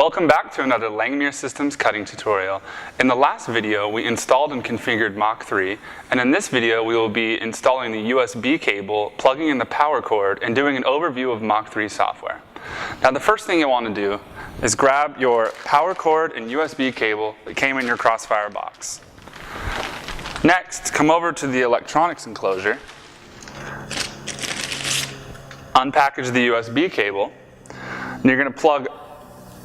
Welcome back to another Langmuir Systems cutting tutorial. In the last video, we installed and configured Mach3, and in this video, we will be installing the USB cable, plugging in the power cord, and doing an overview of Mach3 software. Now, the first thing you want to do is grab your power cord and USB cable that came in your CrossFire box. Next, come over to the electronics enclosure, unpackage the USB cable, and you're going to plug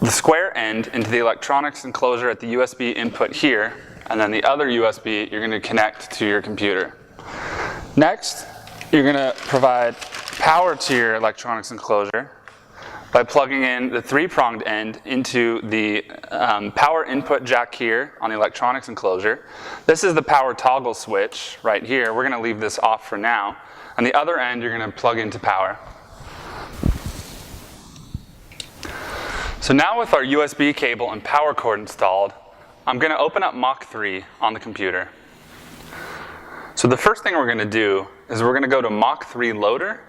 the square end into the electronics enclosure at the USB input here, and then the other USB you're going to connect to your computer. Next, you're going to provide power to your electronics enclosure by plugging in the three-pronged end into the power input jack here on the electronics enclosure. This is the power toggle switch right here. We're going to leave this off for now. On the other end, you're going to plug into power. So now with our USB cable and power cord installed, I'm going to open up Mach3 on the computer. So the first thing we're going to do is we're going to go to Mach3 Loader.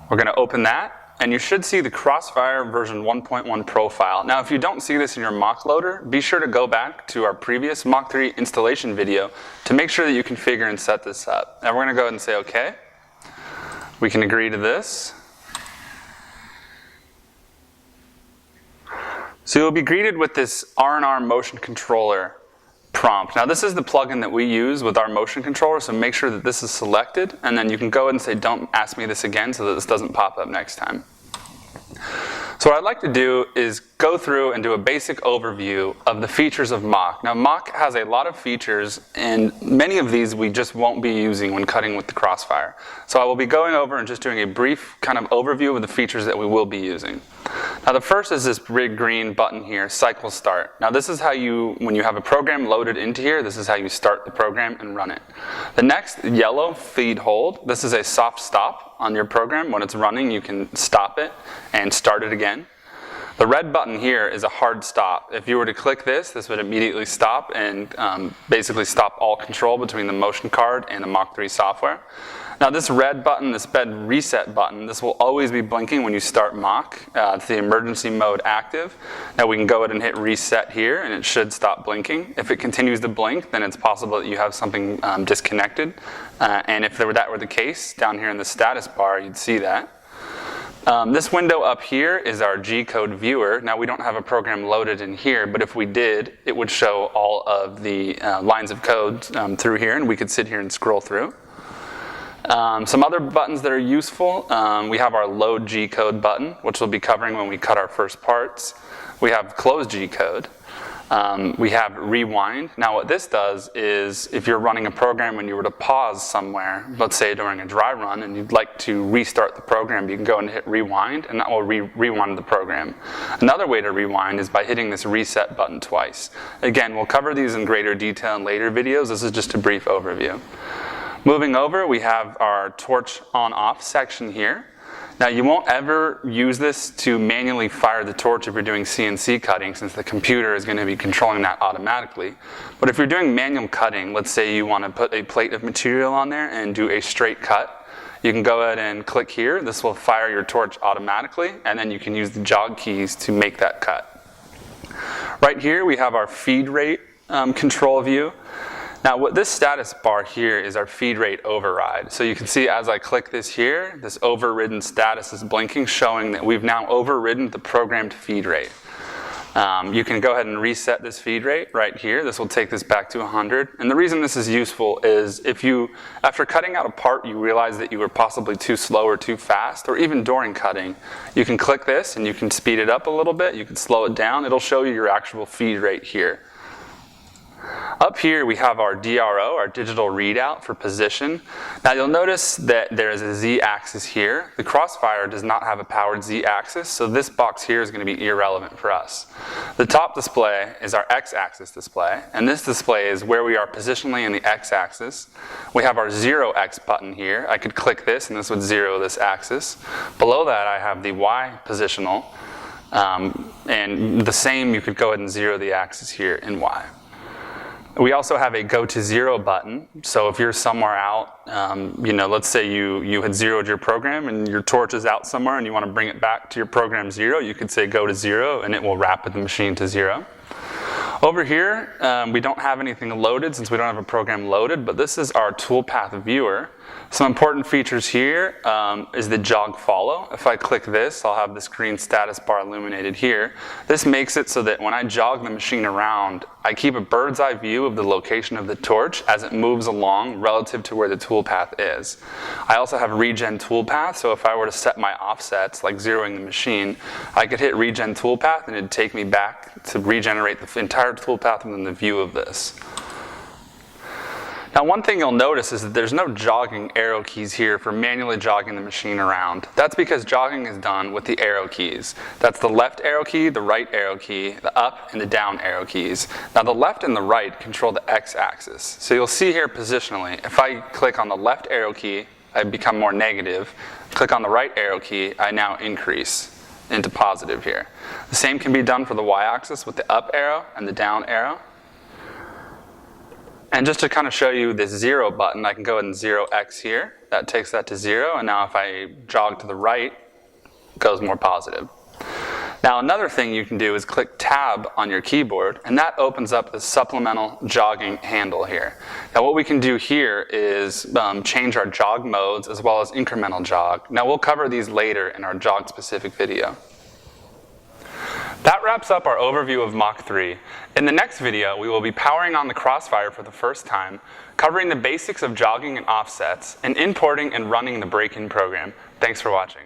We're going to open that, and you should see the CrossFire version 1.1 profile. Now if you don't see this in your Mach loader, be sure to go back to our previous Mach3 installation video to make sure that you configure and set this up. Now we're going to go ahead and say OK. We can agree to this. So you'll be greeted with this R&R motion controller prompt. Now this is the plugin that we use with our motion controller, so make sure that this is selected, and then you can go ahead and say don't ask me this again so that this doesn't pop up next time. So what I'd like to do is go through and do a basic overview of the features of Mach. Now Mach has a lot of features, and many of these we just won't be using when cutting with the CrossFire. So I will be going over and just doing a brief kind of overview of the features that we will be using. Now the first is this big green button here, cycle start. Now this is how you, when you have a program loaded into here, this is how you start the program and run it. The next, yellow, feed hold. This is a soft stop on your program. When it's running, you can stop it and start it again. The red button here is a hard stop. If you were to click this, this would immediately stop and basically stop all control between the motion card and the Mach3 software. Now this red button, this bed reset button, this will always be blinking when you start Mach. It's the emergency mode active. Now we can go ahead and hit reset here and it should stop blinking. If it continues to blink, then it's possible that you have something disconnected. And if that were the case, down here in the status bar, you'd see that. This window up here is our G-code viewer. Now we don't have a program loaded in here, but if we did, it would show all of the lines of code through here, and we could sit here and scroll through. Some other buttons that are useful, we have our load G-code button, which we'll be covering when we cut our first parts. We have close G-code. We have rewind. Now what this does is if you're running a program and you were to pause somewhere, let's say during a dry run, and you'd like to restart the program, you can go and hit rewind, and that will rewind the program. Another way to rewind is by hitting this reset button twice. Again, we'll cover these in greater detail in later videos. This is just a brief overview. Moving over, we have our torch on-off section here. Now you won't ever use this to manually fire the torch if you're doing CNC cutting, since the computer is going to be controlling that automatically. But if you're doing manual cutting, let's say you want to put a plate of material on there and do a straight cut, you can go ahead and click here. This will fire your torch automatically, and then you can use the jog keys to make that cut. Right here we have our feed rate control view. Now what this status bar here is our feed rate override. So you can see as I click this here, this overridden status is blinking, showing that we've now overridden the programmed feed rate. You can go ahead and reset this feed rate right here. This will take this back to 100. And the reason this is useful is if you, after cutting out a part, you realize that you were possibly too slow or too fast, or even during cutting, you can click this and you can speed it up a little bit, you can slow it down. It'll show you your actual feed rate here. Up here we have our DRO, our digital readout for position. Now you'll notice that there is a Z-axis here. The CrossFire does not have a powered Z-axis, so this box here is going to be irrelevant for us. The top display is our X-axis display, and this display is where we are positionally in the X-axis. We have our 0X button here. I could click this and this would zero this axis. Below that I have the Y positional, and the same, you could go ahead and zero the axis here in Y. We also have a go to zero button. So if you're somewhere out, let's say you had zeroed your program and your torch is out somewhere and you want to bring it back to your program 0, you could say go to 0 and it will rapid the machine to 0. Over here, we don't have anything loaded since we don't have a program loaded, but this is our toolpath viewer. Some important features here is the Jog Follow. If I click this, I'll have this green status bar illuminated here. This makes it so that when I jog the machine around, I keep a bird's eye view of the location of the torch as it moves along relative to where the toolpath is. I also have Regen toolpath, so if I were to set my offsets, like zeroing the machine, I could hit Regen toolpath and it'd take me back to regenerate the entire toolpath within the view of this. Now one thing you'll notice is that there's no jogging arrow keys here for manually jogging the machine around. That's because jogging is done with the arrow keys. That's the left arrow key, the right arrow key, the up and the down arrow keys. Now the left and the right control the x-axis. So you'll see here positionally, if I click on the left arrow key, I become more negative. Click on the right arrow key, I now increase into positive here. The same can be done for the y-axis with the up arrow and the down arrow. And just to kind of show you this 0 button, I can go ahead and 0x here. That takes that to 0, and now if I jog to the right, it goes more positive. Now another thing you can do is click Tab on your keyboard, and that opens up the supplemental jogging handle here. Now what we can do here is change our jog modes as well as incremental jog. Now we'll cover these later in our jog specific video. That wraps up our overview of Mach 3. In the next video, we will be powering on the CrossFire for the first time, covering the basics of jogging and offsets, and importing and running the break-in program. Thanks for watching.